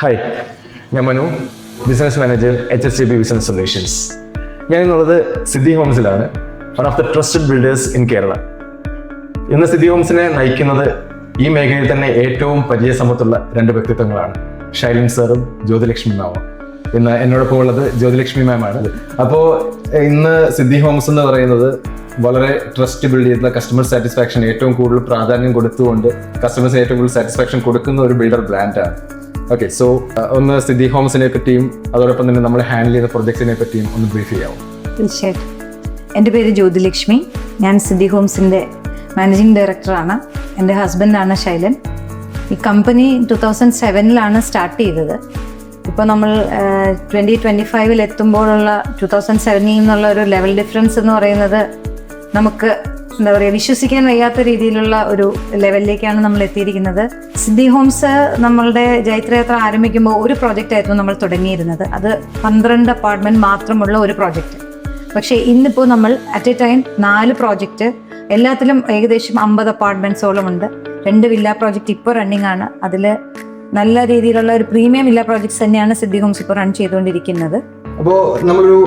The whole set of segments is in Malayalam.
ഹായ്, ഞാൻ Manu, business manager HSJB business solutions. ഞാനിന്നുള്ളത് സിദ്ധി ഹോംസിലാണ്, one of the trusted builders in Kerala. ഇന്ന് സിദ്ധി ഹോംസിനെ നയിക്കുന്നത് ഈ മേഖലയിൽ തന്നെ ഏറ്റവും പരിചയസമ്പത്തുള്ള രണ്ട് വ്യക്തിത്വങ്ങളാണ്, ഷൈലൻ സാറും ജ്യോതിലക്ഷ്മി മാമും. ഇന്ന് എന്നോടൊപ്പം ഉള്ളത് ജ്യോതിലക്ഷ്മി മാമാണ്. അപ്പോൾ ഇന്ന് സിദ്ധി ഹോംസ് എന്ന് പറയുന്നത് വളരെ ട്രസ്റ്റ് ബിൽഡ് ചെയ്തിട്ടുള്ള കസ്റ്റമർ സാറ്റിസ്ഫാക്ഷൻ ഏറ്റവും കൂടുതൽ പ്രാധാന്യം കൊടുത്തുകൊണ്ട് കസ്റ്റമേഴ്സിന് ഏറ്റവും കൂടുതൽ സാറ്റിസ്ഫാക്ഷൻ കൊടുക്കുന്ന ഒരു ബിൽഡർ ബ്രാൻഡാണ്. ഓക്കെ, സോ ഒന്ന് സിദ്ധി ഹോംസിനെ പറ്റിയും അതോടൊപ്പം തന്നെ നമ്മൾ ഹാൻഡിൽ ചെയ്ത പ്രൊജക്ട്സിനെ പറ്റിയും ഒന്ന് ബ്രീഫ് ചെയ്യാവും. തീർച്ചയായിട്ടും. എൻ്റെ പേര് ജ്യോതിലക്ഷ്മി, ഞാൻ സിദ്ധി ഹോംസിൻ്റെ മാനേജിങ് ഡയറക്ടറാണ്. എൻ്റെ ഹസ്ബൻഡാണ് ശൈലൻ. ഈ കമ്പനി 2007 സ്റ്റാർട്ട് ചെയ്തത്. ഇപ്പോൾ നമ്മൾ 2025 എത്തുമ്പോഴുള്ള 2007 എന്നുള്ള ഒരു ലെവൽ ഡിഫറൻസ് എന്ന് പറയുന്നത് നമുക്ക് എന്താ പറയുക, വിശ്വസിക്കാൻ വയ്യാത്ത രീതിയിലുള്ള ഒരു ലെവലിലേക്കാണ് നമ്മൾ എത്തിയിരിക്കുന്നത്. സിദ്ധി ഹോംസ് നമ്മളുടെ ജൈത്രയാത്ര ആരംഭിക്കുമ്പോൾ ഒരു പ്രോജക്റ്റ് ആയിരുന്നു നമ്മൾ തുടങ്ങിയിരുന്നത്. അത് 12 അപ്പാർട്ട്മെൻറ്റ് മാത്രമുള്ള ഒരു പ്രോജക്റ്റ്. പക്ഷേ ഇന്നിപ്പോൾ നമ്മൾ അറ്റ് എ ടൈം 4 പ്രോജക്റ്റ്, എല്ലാത്തിലും ഏകദേശം 50 അപ്പാർട്ട്മെൻറ്റ്സോളം ഉണ്ട്. 2 വില്ല പ്രോജക്റ്റ് ഇപ്പോൾ റണ്ണിങ് ആണ്. അതിൽ നല്ല രീതിയിലുള്ള ഒരു പ്രീമിയം വില്ല പ്രോജക്ട്സ് തന്നെയാണ് സിദ്ധി ഹോംസ് ഇപ്പോൾ റൺ ചെയ്തുകൊണ്ടിരിക്കുന്നത്. അപ്പോൾ നമ്മളൊരു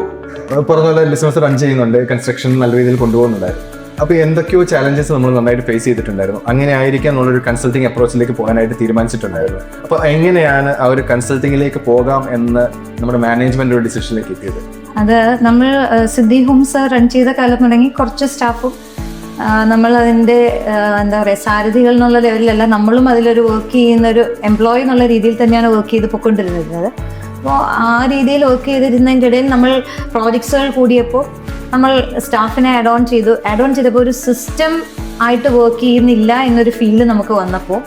പറഞ്ഞ പോലെ ബിസിനസ് റൺ ചെയ്യുന്നുണ്ട്, കൺസ്ട്രക്ഷൻ നല്ല രീതിയിൽ കൊണ്ടുപോകുന്നുണ്ടായിരുന്നു. അപ്പോൾ എന്തൊക്കെയോ ചാലഞ്ചസ് നമ്മൾ നന്നായിട്ട് ഫേസ് ചെയ്തിട്ടുണ്ടായിരുന്നു. അങ്ങനെ ആയിരിക്കാം നമ്മളൊരു കൺസൾട്ടിങ് അപ്രോച്ചിലേക്ക് പോകാനായിട്ട് തീരുമാനിച്ചിട്ടുണ്ടായിരുന്നു. അപ്പോൾ എങ്ങനെയാണ് ആ ഒരു കൺസൾട്ടിങ്ങിലേക്ക് പോകാം എന്ന് നമ്മുടെ മാനേജ്മെന്റ് ഒരു ഡിസിഷനിലേക്ക് എത്തിയത്? അത് നമ്മൾ സിദ്ധി ഹോംസ് റൺ ചെയ്ത കാലം തുടങ്ങി കുറച്ച് സ്റ്റാഫും നമ്മൾ അതിൻ്റെ എന്താ പറയുക, സാരഥികൾ എന്നുള്ള ലെവലിലല്ല, നമ്മളും അതിലൊരു വർക്ക് ചെയ്യുന്നൊരു എംപ്ലോയി എന്നുള്ള രീതിയിൽ തന്നെയാണ് വർക്ക് ചെയ്ത് പോയിക്കൊണ്ടിരുന്നത്. അപ്പോൾ ആ രീതിയിൽ വർക്ക് ചെയ്തിരുന്നതിൻ്റെ ഇടയിൽ നമ്മൾ പ്രോജക്ട്സുകൾ കൂടിയപ്പോൾ നമ്മൾ സ്റ്റാഫിനെ ആഡ് ഓൺ ചെയ്തപ്പോൾ ഒരു സിസ്റ്റം ആയിട്ട് വർക്ക് ചെയ്യുന്നില്ല എന്നൊരു ഫീല് നമുക്ക് വന്നപ്പോൾ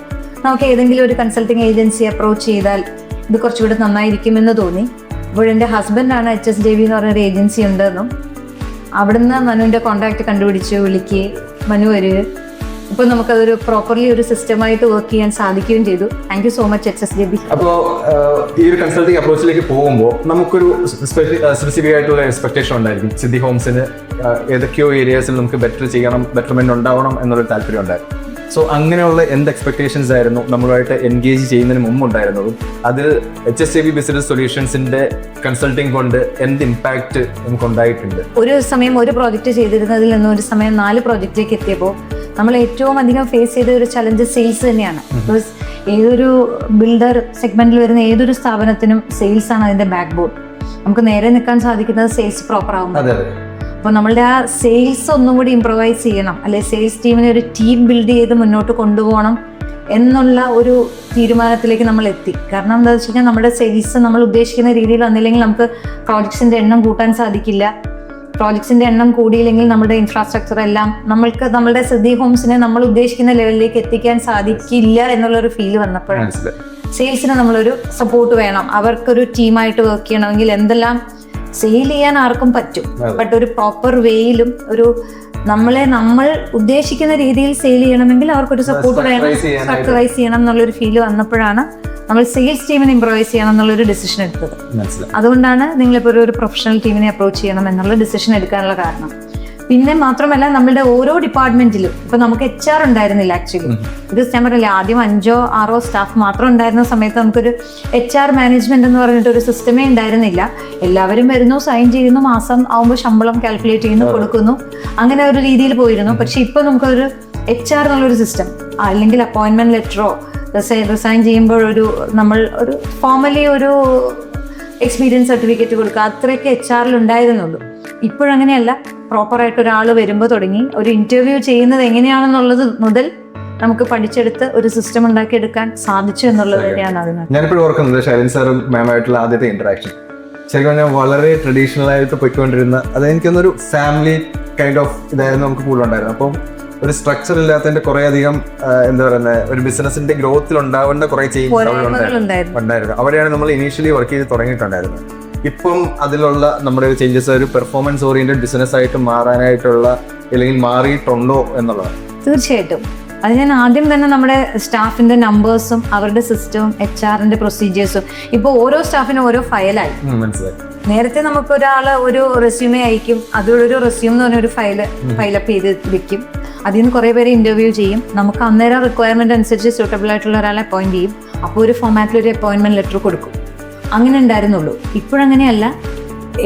നമുക്ക് ഏതെങ്കിലും ഒരു കൺസൾട്ടിങ് ഏജൻസി അപ്രോച്ച് ചെയ്താൽ ഇത് കുറച്ചുകൂടി നന്നായിരിക്കുമെന്ന് തോന്നി. അപ്പോൾ എൻ്റെ ഹസ്ബൻഡാണ് HSJB എന്ന് പറഞ്ഞൊരു ഏജൻസി ഉണ്ടെന്നും അവിടുന്ന് മനുവിൻ്റെ കോൺടാക്റ്റ് കണ്ടുപിടിച്ച് വിളിക്കുകയും മനു വരിക. ഇപ്പോൾ നമുക്കതൊരു പ്രോപ്പർലി ഒരു സിസ്റ്റമായിട്ട് വർക്ക് ചെയ്യാൻ സാധിക്കുകയും ചെയ്തു. Thank you so much HSJB. അപ്പോൾ ഈ ഒരു കൺസൾട്ടിങ് അപ്രോച്ചിലേക്ക് പോകുമ്പോൾ നമുക്കൊരു സ്പെസിഫിക് ആയിട്ടുള്ള എക്സ്പെക്ടേഷൻ ഉണ്ടായിരിക്കും. സിദ്ധി ഹോംസിന് ഏതൊക്കെയോ ഏരിയാസിൽ നമുക്ക് ബെറ്റർമെന്റ് ഉണ്ടാവണം എന്നുള്ളൊരു താല്പര്യം ഉണ്ടായിരുന്നു. സോ അങ്ങനെയുള്ള എന്ത് എക്സ്പെക്ടേഷൻസ് ആയിരുന്നു നമ്മളുമായിട്ട് എൻഗേജ് ചെയ്യുന്നതിന് മുമ്പ് ഉണ്ടായിരുന്നതും അതിൽ HSJB ബിസിനസ് സൊല്യൂഷൻസിന്റെ കൺസൾട്ടിങ് കൊണ്ട് എന്ത് ഇമ്പാക്ട് നമുക്ക് ഉണ്ടായിട്ടുണ്ട്? ഒരു സമയം ഒരു പ്രോജക്റ്റ് ചെയ്തിരുന്നതിൽ നിന്ന് ഒരു സമയം 4 പ്രോജക്റ്റിലേക്ക് എത്തിയപ്പോൾ നമ്മൾ ഏറ്റവും അധികം ഫേസ് ചെയ്ത ഒരു ചലഞ്ച് സെയിൽസ് തന്നെയാണ്. ബിക്കോസ് ഏതൊരു ബിൽഡർ സെഗ്മെന്റിൽ വരുന്ന ഏതൊരു സ്ഥാപനത്തിനും സെയിൽസ് ആണ് അതിന്റെ ബാക്ക് ബോൺ. നമുക്ക് നേരെ നിൽക്കാൻ സാധിക്കുന്നത് സെയിൽസ് പ്രോപ്പർ ആകുമ്പോൾ. അപ്പോൾ നമ്മളുടെ ആ സെയിൽസ് ഒന്നും കൂടി ഇംപ്രവൈസ് ചെയ്യണം, അല്ലെങ്കിൽ സെയിൽസ് ടീമിനെ ഒരു ടീം ബിൽഡ് ചെയ്ത് മുന്നോട്ട് കൊണ്ടുപോകണം എന്നുള്ള ഒരു തീരുമാനത്തിലേക്ക് നമ്മൾ എത്തി. കാരണം എന്താ വെച്ച് കഴിഞ്ഞാൽ നമ്മുടെ സെയിൽസ് നമ്മൾ ഉദ്ദേശിക്കുന്ന രീതിയിൽ വന്നില്ലെങ്കിൽ നമുക്ക് പ്രോജക്ട്സിന്റെ എണ്ണം കൂട്ടാൻ സാധിക്കില്ല. പ്രോജക്ട്സിന്റെ എണ്ണം കൂടിയില്ലെങ്കിൽ നമ്മുടെ ഇൻഫ്രാസ്ട്രക്ചർ എല്ലാം നമ്മളുടെ സിദ്ധി ഹോംസിനെ നമ്മൾ ഉദ്ദേശിക്കുന്ന ലെവലിലേക്ക് എത്തിക്കാൻ സാധിക്കില്ല എന്നുള്ളൊരു ഫീല് വന്നപ്പോഴാണ് സെയിൽസിന് നമ്മളൊരു സപ്പോർട്ട് വേണം. അവർക്കൊരു ടീമായിട്ട് വർക്ക് ചെയ്യണമെങ്കിൽ എന്തെല്ലാം സെയിൽ ചെയ്യാൻ ആർക്കും പറ്റും, ബട്ട് ഒരു പ്രോപ്പർ വേയിലും ഒരു നമ്മൾ ഉദ്ദേശിക്കുന്ന രീതിയിൽ സെയിൽ ചെയ്യണമെങ്കിൽ അവർക്കൊരു സപ്പോർട്ട് വേണം, സ്ട്രക്ചറൈസ് ചെയ്യണം എന്നുള്ളൊരു ഫീല് വന്നപ്പോഴാണ് നമ്മൾ സെയിൽസ് ടീമിനെ ഇംപ്രവൈസ് ചെയ്യണം എന്നുള്ളൊരു ഡിസിഷൻ എടുത്തത്. അതുകൊണ്ടാണ് നിങ്ങളിപ്പോൾ ഒരു പ്രൊഫഷണൽ ടീമിനെ അപ്രോച്ച് ചെയ്യണം എന്നുള്ള ഡിസിഷൻ എടുക്കാനുള്ള കാരണം. പിന്നെ മാത്രമല്ല, നമ്മളുടെ ഓരോ ഡിപ്പാർട്ട്മെന്റിലും ഇപ്പൊ നമുക്ക് HR ഉണ്ടായിരുന്നില്ല ആക്ച്വലി. ഇത് ഞാൻ പറയില്ല, ആദ്യം 5 or 6 സ്റ്റാഫ് മാത്രം ഉണ്ടായിരുന്ന സമയത്ത് നമുക്കൊരു HR മാനേജ്മെന്റ് എന്ന് പറഞ്ഞിട്ട് ഒരു സിസ്റ്റമേ ഉണ്ടായിരുന്നില്ല. എല്ലാവരും വരുന്നു, സൈൻ ചെയ്യുന്നു, മാസം ആവുമ്പോൾ ശമ്പളം കാൽക്കുലേറ്റ് ചെയ്യുന്നു, കൊടുക്കുന്നു, അങ്ങനെ ഒരു രീതിയിൽ പോയിരുന്നു. പക്ഷെ ഇപ്പൊ നമുക്കൊരു HR എന്നുള്ളൊരു സിസ്റ്റം, അല്ലെങ്കിൽ അപ്പോയിന്റ്മെന്റ് ലെറ്ററോ റിസൈൻ ചെയ്യുമ്പോൾ നമ്മൾ ഒരു ഫോർമലി ഒരു എക്സ്പീരിയൻസ് സർട്ടിഫിക്കറ്റ് കൊടുക്കുക, അത്രയൊക്കെ HR ഉണ്ടായിരുന്നുള്ളൂ. ഇപ്പോഴങ്ങനെയല്ല. പ്രോപ്പറായിട്ട് ഒരാൾ വരുമ്പോൾ തുടങ്ങി ഒരു ഇന്റർവ്യൂ ചെയ്യുന്നത് എങ്ങനെയാണെന്നുള്ളത് മുതൽ നമുക്ക് പഠിച്ചെടുത്ത് ഒരു സിസ്റ്റം ഉണ്ടാക്കിയെടുക്കാൻ സാധിച്ചു എന്നുള്ളത് തന്നെയാണ് അതിന്. ഞാനിപ്പോഴും ഓർക്കുന്നത് ഷൈലൻ സാറും മാമായിട്ടുള്ള ആദ്യത്തെ ഇന്ററാക്ഷൻ ശരിക്കും പറഞ്ഞാൽ വളരെ ട്രഡീഷണൽ ആയിട്ട് പോയിക്കൊണ്ടിരുന്ന, അത് എനിക്കൊന്നൊരു ഫാമിലി കൈൻഡ് ഓഫ് ഇതായിരുന്നു നമുക്ക് കൂടുതൽ ഉണ്ടായിരുന്നു. അപ്പം ഒരു സ്ട്രക്ചർ ഇല്ലാത്തതിന്റെ കുറെ അധികം എന്താ പറയുന്നത്, ഒരു ബിസിനസിന്റെ ഗ്രോത്തിൽ ഉണ്ടാവേണ്ട കുറെ ചേഞ്ചസ് ഉണ്ടായിരുന്നു. അവിടെയാണ് നമ്മൾ ഇനീഷ്യലി വർക്ക് ചെയ്ത് തുടങ്ങിയിട്ടുണ്ടായിരുന്നത്. ഇപ്പം അതിലുള്ള നമ്മുടെ ചേഞ്ചസ് ഒരു പെർഫോമൻസ് ഓറിയന്റഡ് ബിസിനസ് ആയിട്ട് മാറാനായിട്ടുള്ള, അല്ലെങ്കിൽ മാറിയിട്ടുണ്ടോ എന്നുള്ളതാണ്. തീർച്ചയായിട്ടും. അത് ഞാൻ ആദ്യം തന്നെ നമ്മുടെ സ്റ്റാഫിന്റെ നമ്പേഴ്സും അവരുടെ സിസ്റ്റവും HR-ന്റെ പ്രൊസീജിയേഴ്സും ഇപ്പോൾ ഓരോ സ്റ്റാഫിനും ഓരോ ഫയലായി. മനസ്സിലായി. നേരത്തെ നമുക്ക് ഒരാള് ഒരു റെസ്യൂമേ അയക്കും, അതിലൊരു റെസ്യൂം എന്ന് പറഞ്ഞൊരു ഫയലപ്പ് ചെയ്ത് വെക്കും. അതിൽ നിന്ന് കുറേ പേര് ഇന്റർവ്യൂ ചെയ്യും. നമുക്ക് അന്നേരം റിക്വയർമെന്റ് അനുസരിച്ച് സ്യൂട്ടബിൾ ആയിട്ടുള്ള ഒരാളെ അപ്പോയിന്റ് ചെയ്യും. അപ്പോൾ ഒരു ഫോമാറ്റിൽ ഒരു അപ്പോയിൻമെൻറ്റ് ലെറ്റർ കൊടുക്കും. അങ്ങനെ ഉണ്ടായിരുന്നുള്ളൂ. ഇപ്പോഴങ്ങനെയല്ല.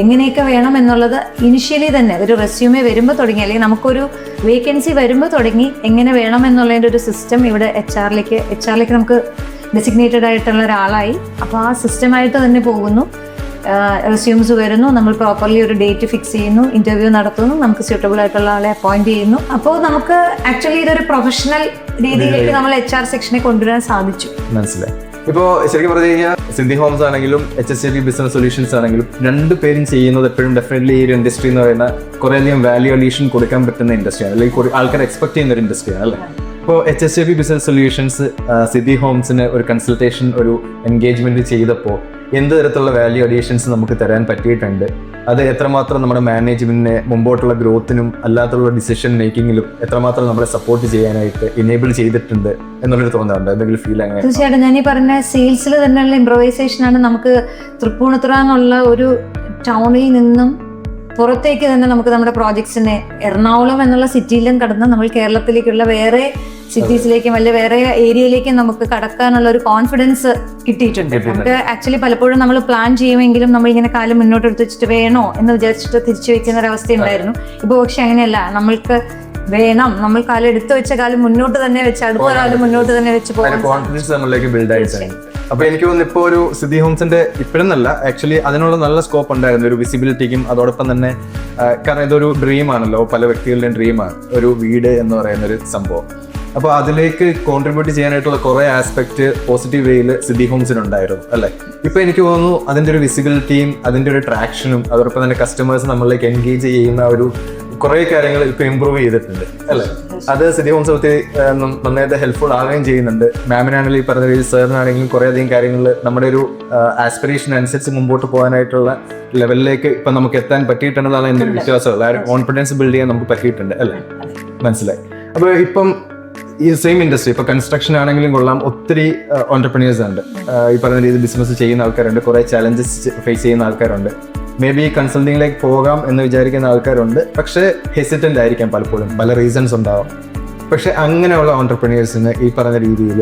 എങ്ങനെയൊക്കെ വേണം എന്നുള്ളത് ഇനിഷ്യലി തന്നെ ഒരു റെസ്യൂമേ വരുമ്പോൾ തുടങ്ങി, അല്ലെങ്കിൽ നമുക്കൊരു വേക്കൻസി വരുമ്പോൾ തുടങ്ങി എങ്ങനെ വേണം എന്നുള്ളതിൻ്റെ ഒരു സിസ്റ്റം ഇവിടെ എച്ച് ആറിലേക്ക് നമുക്ക് ഡെസിഗ്നേറ്റഡ് ആയിട്ടുള്ള ഒരാളായി. അപ്പോൾ ആ സിസ്റ്റമായിട്ട് തന്നെ പോകുന്നു. റെസ്യൂംസ് വരുന്നു, നമ്മൾ പ്രോപ്പർലി ഒരു ഡേറ്റ് ഫിക്സ് ചെയ്യുന്നു, ഇൻ്റർവ്യൂ നടത്തുന്നു, നമുക്ക് സ്യൂട്ടബിൾ ആയിട്ടുള്ള ആളെ അപ്പോയിൻറ്റ് ചെയ്യുന്നു. അപ്പോൾ നമുക്ക് ആക്ച്വലി ഇതൊരു പ്രൊഫഷണൽ രീതിയിലേക്ക് നമ്മൾ HR സെക്ഷനെ കൊണ്ടുവരാൻ സാധിച്ചു. മനസ്സിലായി. ഇപ്പോൾ ശരിക്കും പറഞ്ഞു കഴിഞ്ഞാൽ സിദ്ധി ഹോംസ് ആണെങ്കിലും HSJB ബിസിനസ് സൊല്യൂഷൻസ് ആണെങ്കിലും രണ്ടുപേരും ചെയ്യുന്നത് എപ്പോഴും ഡെഫിനറ്റ്ലി ഈ ഒരു ഇൻഡസ്ട്രി എന്ന് പറയുന്ന കുറേയധികം വാല്യൂ അഡീഷൻ കൊടുക്കാൻ പറ്റുന്ന ഇൻഡസ്ട്രിയാണ്, അല്ലെങ്കിൽ ആൾക്കാർ എക്സ്പെക്ട് ചെയ്യുന്ന ഒരു ഇൻഡസ്ട്രിയാണ് അല്ലേ. ഇപ്പോൾ HSJB ബിസിനസ് സൊല്യൂഷൻസ് സിദ്ധി ഹോംസിന് ഒരു കൺസൾട്ടേഷൻ, ഒരു എൻഗേജ്മെന്റ് ചെയ്തപ്പോൾ എന്ത് തരത്തിലുള്ള വാല്യൂ അഡീഷൻസ് നമുക്ക് തരാൻ പറ്റിയിട്ടുണ്ട്, അത് എത്രമാത്രം നമ്മുടെ മാനേജ്മെന്റിനെ മുമ്പോട്ടുള്ള ഗ്രോത്തിനും അല്ലാത്തുള്ള ഡിസിഷൻ മേക്കിങ്ങിലും എത്രമാത്രം നമ്മളെ സപ്പോർട്ട് ചെയ്യാനായിട്ട് എനേബിൾ ചെയ്തിട്ടുണ്ട് എന്നുള്ളൊരു തോന്നാറുണ്ട്? എന്തെങ്കിലും ഫീൽ അങ്ങനെ? തീർച്ചയായിട്ടും. ഞാൻ ഈ പറഞ്ഞ സെയിൽസിൽ തന്നെയുള്ള ഇംപ്രവൈസേഷൻ ആണ്. നമുക്ക് തൃപ്പൂണിത്തുറ എന്നുള്ള ഒരു ടൗണിൽ നിന്നും പുറത്തേക്ക് തന്നെ നമുക്ക് നമ്മുടെ പ്രോജക്ട്സിനെ എറണാകുളം എന്നുള്ള സിറ്റിയിലും കടന്ന് നമ്മൾ കേരളത്തിലേക്കുള്ള വേറെ സിറ്റീസിലേക്കും അല്ലെ വേറെ ഏരിയയിലേക്കും നമുക്ക് കടക്കാനുള്ള ഒരു കോൺഫിഡൻസ് കിട്ടിയിട്ടുണ്ട്. നമുക്ക് ആക്ച്വലി പലപ്പോഴും നമ്മൾ പ്ലാൻ ചെയ്യുമെങ്കിലും നമ്മൾ ഇങ്ങനെ കാലം മുന്നോട്ട് എടുത്ത് വെച്ചിട്ട് വേണോ എന്ന് വിചാരിച്ചിട്ട് തിരിച്ചു വെക്കുന്ന ഒരു അവസ്ഥ ഉണ്ടായിരുന്നു. ഇപ്പോൾ പക്ഷെ അങ്ങനെയല്ല. നമ്മൾക്ക് വേണം, നമ്മൾ കാലം എടുത്തു വെച്ച കാലം മുന്നോട്ട് തന്നെ വെച്ച് അടുത്ത കാലം മുന്നോട്ട് തന്നെ വെച്ച് പോകാൻ കോൺഫിഡൻസ് നമ്മളിലേക്ക് ബിൽഡ് ആയിട്ടുണ്ട്. അപ്പൊ എനിക്ക് തോന്നുന്നു ഇപ്പോൾ ഒരു സിദ്ധി ഹോംസിന്റെ ഇപ്പോഴെന്നല്ല, ആക്ച്വലി അതിനുള്ള നല്ല സ്കോപ്പ് ഉണ്ടായിരുന്നു, ഒരു വിസിബിലിറ്റിക്കും. അതോടൊപ്പം തന്നെ കാരണം ഇതൊരു ഡ്രീം ആണല്ലോ, പല വ്യക്തികളുടെയും ഡ്രീമാണ് ഒരു വീട് എന്ന് പറയുന്ന ഒരു സംഭവം. അപ്പോൾ അതിലേക്ക് കോൺട്രിബ്യൂട്ട് ചെയ്യാനായിട്ടുള്ള കുറേ ആസ്പെക്ട് പോസിറ്റീവ് വേയിൽ സിദ്ധി ഹോംസിനുണ്ടായിരുന്നു അല്ലേ. ഇപ്പൊ എനിക്ക് തോന്നുന്നു അതിന്റെ ഒരു വിസിബിലിറ്റിയും അതിന്റെ ഒരു ട്രാക്ഷനും അതോടൊപ്പം തന്നെ കസ്റ്റമേഴ്സ് നമ്മളിലേക്ക് എൻഗേജ് ചെയ്യുന്ന ഒരു കുറേ കാര്യങ്ങൾ ഇപ്പൊ ഇമ്പ്രൂവ് ചെയ്തിട്ടുണ്ട് അല്ലേ. അത് സിദ്ധി ഹോംസ് ഒത്തിരി നന്നായിട്ട് ഹെൽപ്ഫുൾ ആവുകയും ചെയ്യുന്നുണ്ട്. മാമിനാണെങ്കിലും ഈ പറഞ്ഞ രീതിയിൽ സാറിനാണെങ്കിലും കുറേയധികം കാര്യങ്ങൾ നമ്മുടെ ഒരു ആസ്പിറേഷൻ അനുസരിച്ച് മുമ്പോട്ട് പോകാനായിട്ടുള്ള ലെവലിലേക്ക് ഇപ്പൊ നമുക്ക് എത്താൻ പറ്റിയിട്ടുണ്ടെന്നാണ് എൻ്റെ ഒരു വിശ്വാസം. ആ ഒരു കോൺഫിഡൻസ് ബിൽഡ് ചെയ്യാൻ നമുക്ക് പറ്റിയിട്ടുണ്ട് അല്ലേ. മനസ്സിലായി. അപ്പോൾ ഇപ്പം ഈ സെയിം ഇൻഡസ്ട്രി ഇപ്പോൾ കൺസ്ട്രക്ഷൻ ആണെങ്കിലും കൊള്ളാം, ഒത്തിരി ഓൺടർപ്രനേഴ്സ് ഉണ്ട്, ഈ പറയുന്ന രീതിയിൽ ബിസിനസ് ചെയ്യുന്ന ആൾക്കാരുണ്ട്, കുറേ ചലഞ്ചസ് ഫേസ് ചെയ്യുന്ന ആൾക്കാരുണ്ട്. മേ ബി കൺസൾട്ടിങ്ങിലേക്ക് പോകാം എന്ന് വിചാരിക്കുന്ന ആൾക്കാരുണ്ട്, പക്ഷേ ഹെസിറ്റൻ്റ് ആയിരിക്കാം പലപ്പോഴും, പല റീസൺസ് ഉണ്ടാവാം. പക്ഷെ അങ്ങനെയുള്ള ഓൺടർപ്രനേഴ്സിന് ഈ പറഞ്ഞ രീതിയിൽ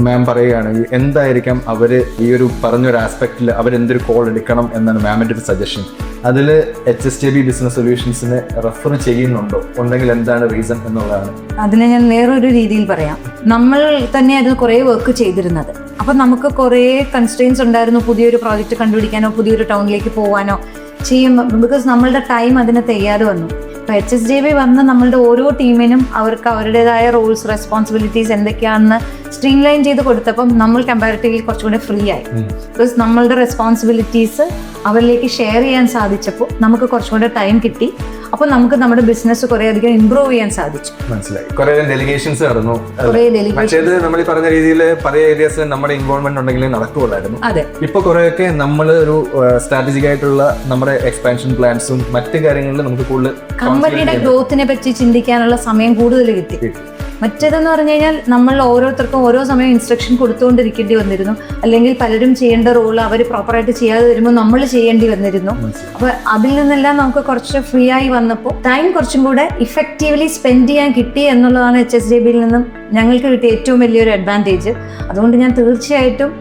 മാം പറയുകയാണെങ്കിൽ എന്തായിരിക്കാം അവർ ഈ ഒരു പറഞ്ഞൊരു ആസ്പെക്റ്റിൽ അവരെന്തൊരു കോൾ എടുക്കണം എന്നാണ് മാമിൻ്റെ ഒരു സജഷൻ? അതിൽ HSJB ബിസിനസ് സൊല്യൂഷൻസിനെ റെഫർ ചെയ്യുന്നുണ്ടോ? ഉണ്ടെങ്കിൽ എന്താണ് റീസൺ എന്നുള്ളതാണ്. അതിനെ ഞാൻ വേറൊരു രീതിയിൽ പറയാം. നമ്മൾ തന്നെ അത് കുറേ വർക്ക് ചെയ്തിരുന്നത്. അപ്പം നമുക്ക് കുറേ കൺസ്ട്രെയിൻസ് ഉണ്ടായിരുന്നു, പുതിയൊരു പ്രോജക്റ്റ് കണ്ടുപിടിക്കാനോ പുതിയൊരു ടൗണിലേക്ക് പോകാനോ ചെയ്യുമ്പോൾ, ബിക്കോസ് നമ്മളുടെ ടൈം അതിന് തയ്യാറ് വന്നു. ഇപ്പോൾ HSJB വന്ന് നമ്മളുടെ ഓരോ ടീമിനും അവർക്ക് അവരുടേതായ റോൾസ് റെസ്പോൺസിബിലിറ്റീസ് എന്തൊക്കെയാണെന്ന് സ്ട്രീം ലൈൻ ചെയ്ത് കൊടുത്തപ്പം നമ്മൾ കമ്പാരിറ്റീവ്ലി കുറച്ചുകൂടെ ഫ്രീ ആയി. ബിക്കോസ് നമ്മളുടെ റെസ്പോൺസിബിലിറ്റീസ് അവരിലേക്ക് ഷെയർ ചെയ്യാൻ സാധിച്ചപ്പോൾ നമുക്ക് കുറച്ചുകൂടെ ടൈം കിട്ടി. അപ്പോൾ നമുക്ക് നമ്മുടെ ബിസിനസ് കുറേ അധികം ഇംപ്രൂവ് ചെയ്യാൻ സാധിച്ചു. മനസ്സിലായി. കുറേ ഡെലിഗേഷൻസ് നടന്നു. മറ്റേത് നമ്മൾ ഈ പറഞ്ഞ രീതിയിൽ പല ഏരിയസിൽ നമ്മുടെ ഇൻവോൾവ്മെന്റ് ഉണ്ടെങ്കിൽ നടക്കുകയുള്ളായിരുന്നു. അതെ. ഇപ്പൊ കുറെയൊക്കെ നമ്മൾ ഒരു സ്ട്രാറ്റജിക് ആയിട്ടുള്ള നമ്മുടെ എക്സ്പാൻഷൻ പ്ലാൻസും മറ്റു കാര്യങ്ങളിലും നമുക്ക് കൂടുതൽ കമ്പനിയുടെ ഗ്രോത്തിനെ പറ്റി ചിന്തിക്കാനുള്ള സമയം കൂടുതൽ കിട്ടി. മറ്റേതെന്ന് പറഞ്ഞു കഴിഞ്ഞാൽ നമ്മൾ ഓരോരുത്തർക്കും ഓരോ സമയം ഇൻസ്ട്രക്ഷൻ കൊടുത്തുകൊണ്ടിരിക്കേണ്ടി വന്നിരുന്നു, അല്ലെങ്കിൽ പലരും ചെയ്യേണ്ട റോൾ അവർ പ്രോപ്പറായിട്ട് ചെയ്യാതെ വരുമ്പോൾ നമ്മൾ ചെയ്യേണ്ടി വന്നിരുന്നു. അപ്പോൾ അതിൽ നിന്നെല്ലാം നമുക്ക് കുറച്ച് ഫ്രീ ആയി വന്നപ്പോൾ ടൈം കുറച്ചും കൂടെ ഇഫക്റ്റീവ്ലി സ്പെൻഡ് ചെയ്യാൻ കിട്ടി എന്നുള്ളതാണ് HSJBയിൽ നിന്നും ഞങ്ങൾക്ക് കിട്ടിയ ഏറ്റവും വലിയൊരു അഡ്വാൻറ്റേജ്. അതുകൊണ്ട് ഞാൻ തീർച്ചയായിട്ടും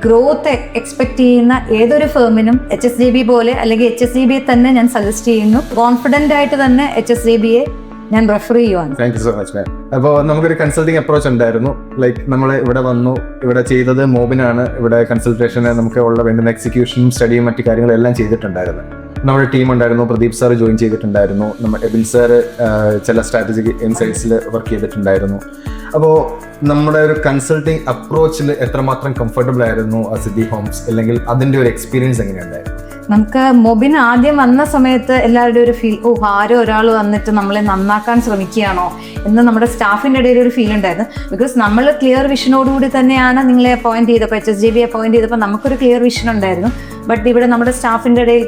ഗ്രോത്ത് എക്സ്പെക്ട് ചെയ്യുന്ന ഏതൊരു ഫേമിനും HSJB പോലെ അല്ലെങ്കിൽ HSJBയെ തന്നെ ഞാൻ സജസ്റ്റ് ചെയ്യുന്നു. കോൺഫിഡൻ്റ് ആയിട്ട് തന്നെ HSJBയെ ഞാൻ റെഫർ ചെയ്യുവാണ്. Thank you so much ma'am. അപ്പോൾ നമുക്കൊരു കൺസൾട്ടിങ് അപ്രോച്ച് ഉണ്ടായിരുന്നു. ലൈക്ക് നമ്മൾ ഇവിടെ വന്നു, ഇവിടെ ചെയ്തത് മോബിനാണ്. ഇവിടെ കൺസൾട്ടേഷന് നമുക്ക് ഉള്ള വേണ്ടുന്ന എക്സിക്യൂഷനും സ്റ്റഡിയും മറ്റു കാര്യങ്ങളും എല്ലാം ചെയ്തിട്ടുണ്ടായിരുന്നു. നമ്മുടെ ടീം ഉണ്ടായിരുന്നു, പ്രദീപ് സാർ ജോയിൻ ചെയ്തിട്ടുണ്ടായിരുന്നു, നമ്മുടെ എബിൻ സാർ ചില സ്ട്രാറ്റജിക് ഇൻസൈറ്റ്സിൽ വർക്ക് ചെയ്തിട്ടുണ്ടായിരുന്നു. അപ്പോൾ നമ്മുടെ ഒരു കൺസൾട്ടിങ് അപ്രോച്ചിൽ എത്രമാത്രം കംഫർട്ടബിൾ ആയിരുന്നു സിദ്ധി ഹോംസ്, അല്ലെങ്കിൽ അതിൻ്റെ ഒരു എക്സ്പീരിയൻസ് എങ്ങനെയുണ്ടായിരുന്നു? നമുക്ക് മൊബിൻ ആദ്യം വന്ന സമയത്ത് എല്ലാവരുടെയും ഒരു ഫീൽ, ആരോ ഒരാൾ വന്നിട്ട് നമ്മളെ നന്നാക്കാൻ ശ്രമിക്കുകയാണോ എന്ന് നമ്മുടെ സ്റ്റാഫിൻ്റെ ഇടയിൽ ഒരു ഫീൽ ഉണ്ടായിരുന്നു. ബിക്കോസ് നമ്മൾ ക്ലിയർ വിഷനോടുകൂടി തന്നെയാണ് നിങ്ങളെ അപ്പോയിന്റ് ചെയ്തപ്പോൾ, HSJB അപ്പോയിന്റ് ചെയ്തപ്പോൾ നമുക്കൊരു ക്ലിയർ വിഷൻ ഉണ്ടായിരുന്നു. ബട്ട് ഇവിടെ നമ്മുടെ സ്റ്റാഫിൻ്റെ ഇടയിൽ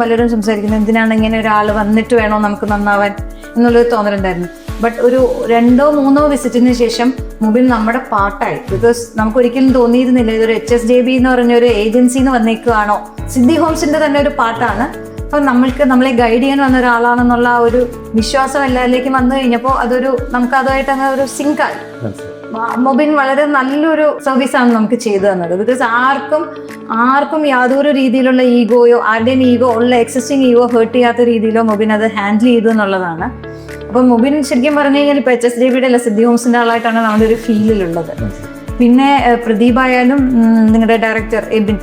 പലരും സംസാരിക്കുന്നത് എന്തിനാണ് ഇങ്ങനെ ഒരാൾ വന്നിട്ട് വേണോ നമുക്ക് നന്നാവാൻ എന്നുള്ളൊരു തോന്നലുണ്ടായിരുന്നു. ബട്ട് ഒരു 2-3 വിസിറ്റിന് ശേഷം മൊബിൻ നമ്മുടെ പാർട്ടായി. ബിക്കോസ് നമുക്കൊരിക്കലും തോന്നിയിരുന്നില്ല ഇതൊരു HSJB എന്ന് പറഞ്ഞൊരു ഏജൻസിന്ന് വന്നേക്കുവാണോ, സിദ്ധി ഹോംസിന്റെ തന്നെ ഒരു പാർട്ടാണ്. അപ്പം നമ്മളെ ഗൈഡ് ചെയ്യാൻ വന്ന ഒരാളാണെന്നുള്ള ആ ഒരു വിശ്വാസം എല്ലാവരിലേക്കും വന്നു കഴിഞ്ഞപ്പോൾ നമുക്ക് അതുമായിട്ട് അങ്ങനെ ഒരു സിങ്കായി മൊബിൻ വളരെ നല്ലൊരു സർവീസാണ് നമുക്ക് ചെയ്തു തന്നത്. ബിക്കോസ് ആർക്കും യാതൊരു രീതിയിലുള്ള ഈഗോയോ ആരുടെയും ഈഗോ ഉള്ള എക്സിസ്റ്റിംഗ് ഈഗോ ഹേർട്ട് ചെയ്യാത്ത രീതിയിലോ മൊബിൻ അത് ഹാൻഡിൽ ചെയ്തു എന്നുള്ളതാണ്. അപ്പം മൊബിൻ ശരിക്കും പറഞ്ഞു കഴിഞ്ഞാൽ ഇപ്പോൾ HSJBയുടെ അല്ല സിദ്ധി ഹോംസിൻ്റെ ആളായിട്ടാണ് നമ്മുടെ ഒരു ഫീലിലുള്ളത്. പിന്നെ പ്രദീപ് ആയാലും നിങ്ങളുടെ ഡയറക്ടർ എബിൻ,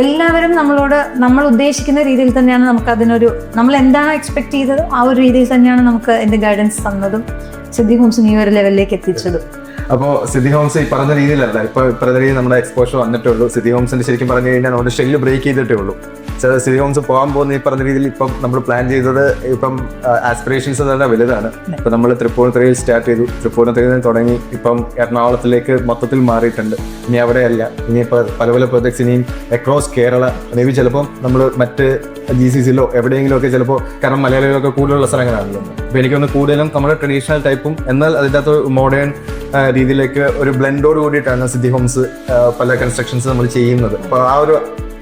എല്ലാവരും നമ്മൾ ഉദ്ദേശിക്കുന്ന രീതിയിൽ തന്നെയാണ് നമുക്ക് അതിനൊരു, നമ്മൾ എന്താണോ എക്സ്പെക്ട് ചെയ്തത് ആ ഒരു രീതിയിൽ തന്നെയാണ് നമുക്ക് അതിൻ്റെ ഗൈഡൻസ് തന്നതും സിദ്ധി ഹോംസിന് ഈ ഒരു ലെവലിലേക്ക് എത്തിച്ചതും. അപ്പോൾ സിദ്ധി ഹോംസ് ഈ പറഞ്ഞ രീതിയിലല്ല, ഇപ്പോൾ പറഞ്ഞ രീതിയിൽ നമ്മുടെ എക്സ്പോഷർ വന്നിട്ടേ ഉള്ളൂ. സിദ്ധി ഹോംസിന്റെ ശരിക്കും പറഞ്ഞു കഴിഞ്ഞാൽ നമ്മുടെ ഷെല്ല് ബ്രേക്ക് ചെയ്തിട്ടേ ഉള്ളൂ. സിദ്ധി ഹോംസ് പോകാൻ പോകുന്ന ഈ പറഞ്ഞ രീതിയിൽ ഇപ്പം നമ്മൾ പ്ലാൻ ചെയ്തത് ഇപ്പം ആസ്പിറേഷൻസ് തന്നെ വലുതാണ്. ഇപ്പം നമ്മൾ തൃപ്പൂണിത്തുറയിൽ സ്റ്റാർട്ട് ചെയ്തു, തൃപ്പൂണിത്തുറയിൽ നിന്ന് തുടങ്ങി ഇപ്പം എറണാകുളത്തിലേക്ക് മൊത്തത്തിൽ മാറിയിട്ടുണ്ട്. ഇനി അവിടെയല്ല, ഇനിയിപ്പോൾ പല പല പ്രൊജക്ട്സ് ഇനിയും അക്രോസ് കേരള, മേ ബി ചിലപ്പം നമ്മൾ മറ്റ് GCCയിലോ എവിടെയെങ്കിലും ഒക്കെ ചിലപ്പോൾ, കാരണം മലയാളികളൊക്കെ കൂടുതലുള്ള സ്ഥലങ്ങളാണല്ലോ. അപ്പോൾ എനിക്കൊന്ന് കൂടുതലും നമ്മുടെ ട്രഡീഷണൽ ടൈപ്പും എന്നാൽ അതിൻ്റെ അകത്ത് മോഡേൺ രീതിയിലേക്ക് ഒരു ബ്ലെൻഡോട് കൂടിയിട്ടാണ് സിദ്ധി ഹോംസ് പല കൺസ്ട്രക്ഷൻസ് നമ്മൾ ചെയ്യുന്നത്. അപ്പോൾ ആ ഒരു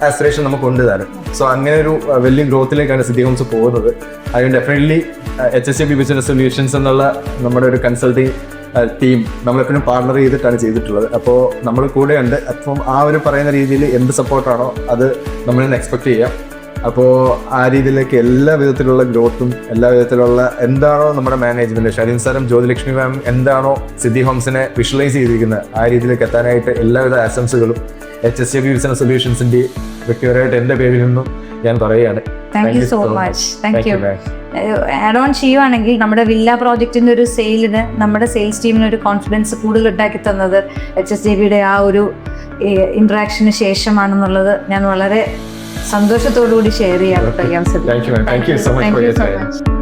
ആസ്പിറേഷൻ നമുക്ക് ഉണ്ട് താനും. സോ അങ്ങനെ ഒരു വലിയ ഗ്രോത്തിലേക്കാണ് സിദ്ധി ഹോംസ് പോകുന്നത്. അതുകൊണ്ട് ഡെഫിനറ്റ്ലി HSJB ബിസിനസ് സൊല്യൂഷൻസ് എന്നുള്ള നമ്മുടെ ഒരു കൺസൾട്ടിങ് ടീം നമ്മളെപ്പോഴും പാർട്ണർ ചെയ്തിട്ടാണ് ചെയ്തിട്ടുള്ളത്. അപ്പോൾ നമ്മൾ കൂടെയുണ്ട്. അപ്പം ആ ഒരു പറയുന്ന രീതിയിൽ എന്ത് സപ്പോർട്ടാണോ അത് നമ്മളിൽ നിന്ന് എക്സ്പെക്ട് ചെയ്യാം. അപ്പോൾ ആ രീതിയിലേക്ക് എല്ലാ വിധത്തിലുള്ള ഗ്രോത്തും എല്ലാ വിധത്തിലുള്ള എന്താണോ നമ്മുടെ മാനേജ്മെന്റ് ഷരീൻ സാറും ജ്യോതിലക്ഷ്മി മാം എന്താണോ സിദ്ധി ഹോംസിനെ വിഷ്വലൈസ് ചെയ്തിരിക്കുന്നത് ആ രീതിയിലേക്ക് എത്താനായിട്ട് എല്ലാവിധ ആശംസകളും HSJB ബിസിനസ് സൊല്യൂഷൻസിന്റെ വ്യക്തിപരമായിട്ട് എൻ്റെ പേരിൽ നിന്നും ഞാൻ പറയുകയാണ്. Thank you so much. Thank you. Add on ചെയ്യുവാണെങ്കിൽ നമ്മുടെ വില്ല പ്രോജക്റ്റിന്റെ ഒരു സെയിലിന് നമ്മുടെ സെയിൽസ് ടീമിന് ഒരു കോൺഫിഡൻസ് കൂടുതൽ ഉണ്ടാക്കി തന്നത് HSJBയുടെ ആ ഒരു ഇന്ററാക്ഷന് ശേഷമാണെന്നുള്ളത് ഞാൻ വളരെ സന്തോഷത്തോടു കൂടി ഷെയർ ചെയ്യാൻ. Thank you so much for your time.